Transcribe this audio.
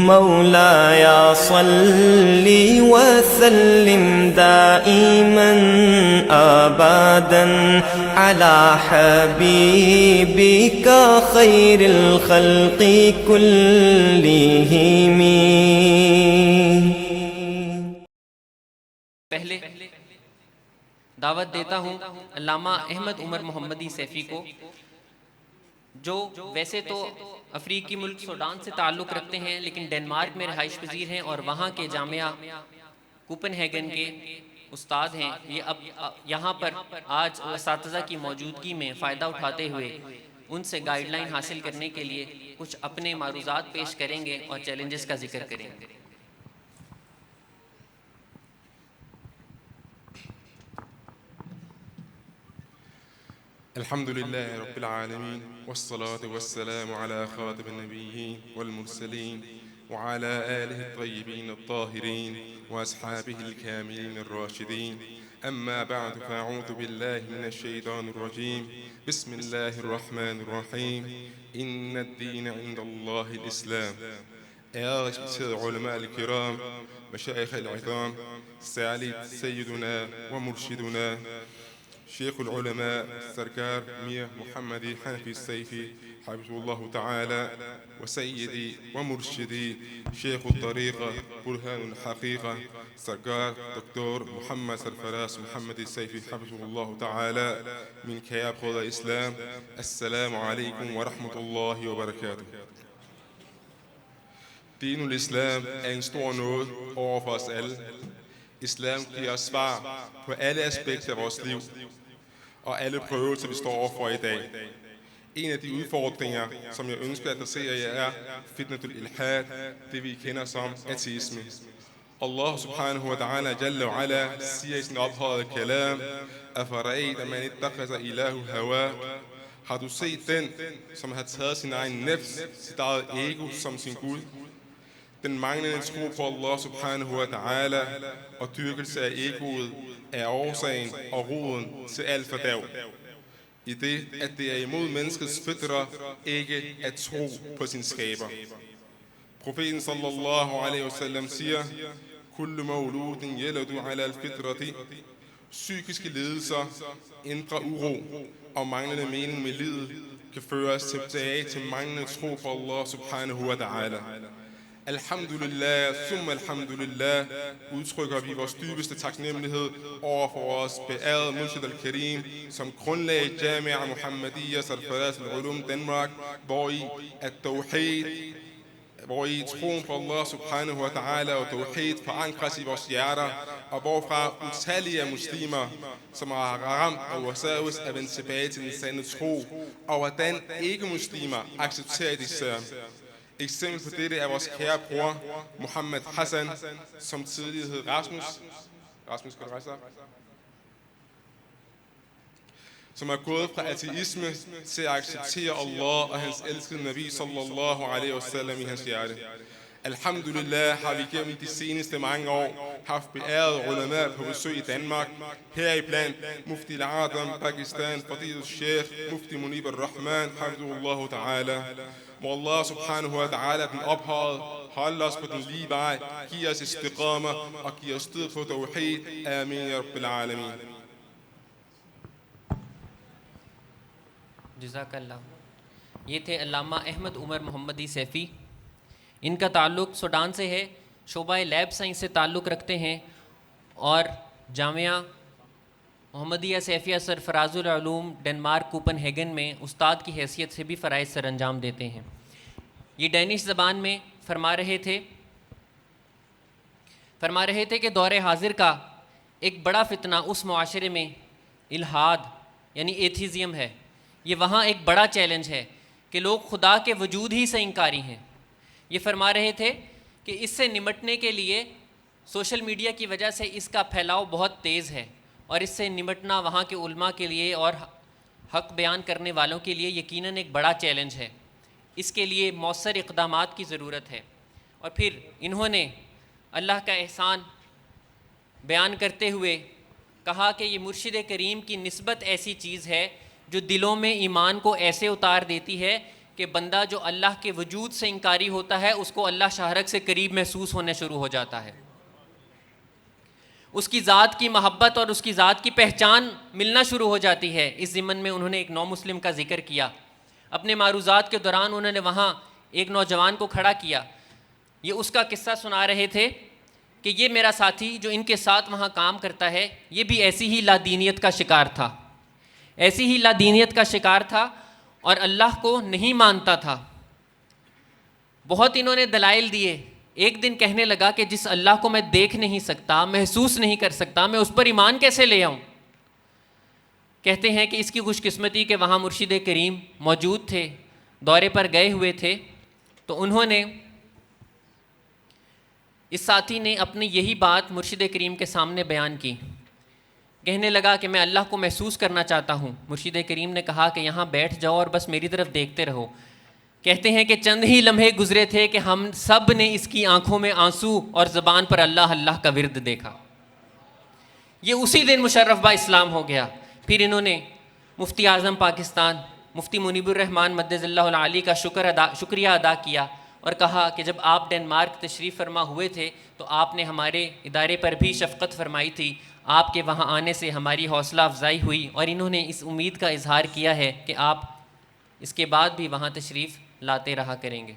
مولاي صل وسلم دائما أبدا على حبيبك خير الخلق كلهم. پہلے دعوت دیتا ہوں علامہ احمد عمر محمدی سیفی کو، جو ویسے تو افریقی ملک سوڈان سے تعلق رکھتے ہیں لیکن ڈنمارک میں رہائش پذیر ہیں اور وہاں کے جامعہ کوپن ہیگن کے استاد ہیں. یہ اب یہاں پر آج اساتذہ کی موجودگی میں فائدہ اٹھاتے ہوئے ان سے گائیڈ لائن حاصل کرنے کے لیے کچھ اپنے معروضات پیش کریں گے اور چیلنجز کا ذکر کریں گے. الحمد لله رب العالمين والصلاة والسلام على خاتم النبيين والمرسلين وعلى آله الطيبين الطاهرين وأصحابه الكاملين الراشدين. أما بعد فأعوذ بالله من الشيطان الرجيم. بسم الله الرحمن الرحيم. إن الدين عند الله الإسلام. Ærede respekterede ulema al-kiram, مشايخ العظام, særligt سيدنا ومرشدنا شيخ العلماء سركار مير محمد حنفي السيفي حفظه الله تعالى، وسيدي ومرشدي شيخ الطريقة برهان الحقيقة سركار دكتور محمد سرفراز محمد السيفي حفظه الله تعالى من كياب خدا الإسلام. السلام عليكم ورحمة الله وبركاته. Dinul Islam er en stor nåde over for os alle. Islam giver os svar på alle aspekter af vores liv og alle prøvelser, vi står overfor i dag. En af de udfordringer, som jeg ønsker at adressere jer, er fitnatul ilhad, det vi kender som ateisme. Allah subhanahu wa ta'ala jalla wa ala siger i sin ophøjede kalam: Afara'ayta man ittakhadha ilahu hawa. Har du set den, som har taget sin egen nefs, sit eget ego som sin Gud? Den manglende tro på Allah subhanahu wa ta'ala og dyrkelse af egoet er årsagen og roden til alt fordærv. I det, at det er imod menneskets fitra ikke at tro på sin skaber. Profeten sallallahu alaihi wasallam siger: Kullu mawludin yaladu ala al-fitrati. Psykiske lidelser, indre uro og manglende mening med livet kan føre os tilbage til manglende tro på Allah subhanahu wa ta'ala. Alhamdulillah, summa alhamdulillah, udtrykker vi vores dybeste taknemmelighed over for vores beærede Murshid al-Karim, som grundlagde Jamia Muhammadiyya Sarfaraz al-Ulum Danmark, hvori troen på Allah subhanahu wa ta'ala og tawhid forankres i vores hjerter, og hvorfra utallige muslimer, som har ramt og wasawis, er vendt tilbage til den sande tro, og hvordan ikke-muslimer accepterer disse. Eksempel på dette er vores kære bror, Mohammed Hassan, som tidligere hed Rasmus. Rasmus, skal du rejse op? Som er gået fra ateisme til at acceptere Allah og hans elskede Nabi sallallahu alaihi wasallam i hans hjerte. Alhamdulillah har vi gennem de seneste mange år haft beærede ulama på besøg i Danmark, heriblandt Mufti al-Adam, Pakistan, Fadil Sheikh, Mufti Munib al-Rahman, hafidhullahu ta'ala. Må Allah subhanahu wa ta'ala, den ophøjet, holde os på den lige vej, give os istiqama og give os stød på tawhid. Amin ya rabbil alamin. جزاک اللہ. یہ تھے علامہ احمد عمر محمدی سیفی. ان کا تعلق Sudan سے ہے، شعبہ lab science سے تعلق رکھتے ہیں اور جامعہ محمدیہ سیفیہ سرفراز العلوم ڈنمارک کوپن ہیگن میں استاد کی حیثیت سے بھی فرائض سر انجام دیتے ہیں. یہ ڈینش زبان میں فرما رہے تھے کہ دور حاضر کا ایک بڑا فتنہ اس معاشرے میں الحاد یعنی ایتھیزم ہے. یہ وہاں ایک بڑا چیلنج ہے کہ لوگ خدا کے وجود ہی سے انکاری ہیں. یہ فرما رہے تھے کہ اس سے نمٹنے کے لیے سوشل میڈیا کی وجہ سے اس کا پھیلاؤ بہت تیز ہے، اور اس سے نمٹنا وہاں کے علماء کے لیے اور حق بیان کرنے والوں کے لیے یقیناً ایک بڑا چیلنج ہے. اس کے لیے مؤثر اقدامات کی ضرورت ہے. اور پھر انہوں نے اللہ کا احسان بیان کرتے ہوئے کہا کہ یہ مرشد کریم کی نسبت ایسی چیز ہے جو دلوں میں ایمان کو ایسے اتار دیتی ہے کہ بندہ جو اللہ کے وجود سے انکاری ہوتا ہے اس کو اللہ شاہرگ سے قریب محسوس ہونے شروع ہو جاتا ہے، اس کی ذات کی محبت اور اس کی ذات کی پہچان ملنا شروع ہو جاتی ہے۔ اس ضمن میں انہوں نے ایک نو مسلم کا ذکر کیا۔ اپنے معروضات کے دوران انہوں نے وہاں ایک نوجوان کو کھڑا کیا، یہ اس کا قصہ سنا رہے تھے کہ یہ میرا ساتھی جو ان کے ساتھ وہاں کام کرتا ہے یہ بھی ایسی ہی لادینیت کا شکار تھا، ایسی ہی لادینیت کا شکار تھا اور اللہ کو نہیں مانتا تھا۔ بہت انہوں نے دلائل دیے۔ ایک دن کہنے لگا کہ جس اللہ کو میں دیکھ نہیں سکتا، محسوس نہیں کر سکتا، میں اس پر ایمان کیسے لے آؤں؟ کہتے ہیں کہ اس کی خوش قسمتی کہ وہاں مرشد کریم موجود تھے، دورے پر گئے ہوئے تھے، تو انہوں نے اس ساتھی نے اپنی یہی بات مرشد کریم کے سامنے بیان کی۔ کہنے لگا کہ میں اللہ کو محسوس کرنا چاہتا ہوں۔ مرشد کریم نے کہا کہ یہاں بیٹھ جاؤ اور بس میری طرف دیکھتے رہو۔ کہتے ہیں کہ چند ہی لمحے گزرے تھے کہ ہم سب نے اس کی آنکھوں میں آنسو اور زبان پر اللہ اللہ کا ورد دیکھا۔ یہ اسی دن مشرف با اسلام ہو گیا۔ پھر انہوں نے مفتی اعظم پاکستان مفتی منیب الرحمان مدظ اللہ العالی کا شکریہ ادا کیا اور کہا کہ جب آپ ڈنمارک تشریف فرما ہوئے تھے تو آپ نے ہمارے ادارے پر بھی شفقت فرمائی تھی، آپ کے وہاں آنے سے ہماری حوصلہ افزائی ہوئی، اور انہوں نے اس امید کا اظہار کیا ہے کہ آپ اس کے بعد بھی وہاں تشریف لاتے رہا کریں گے۔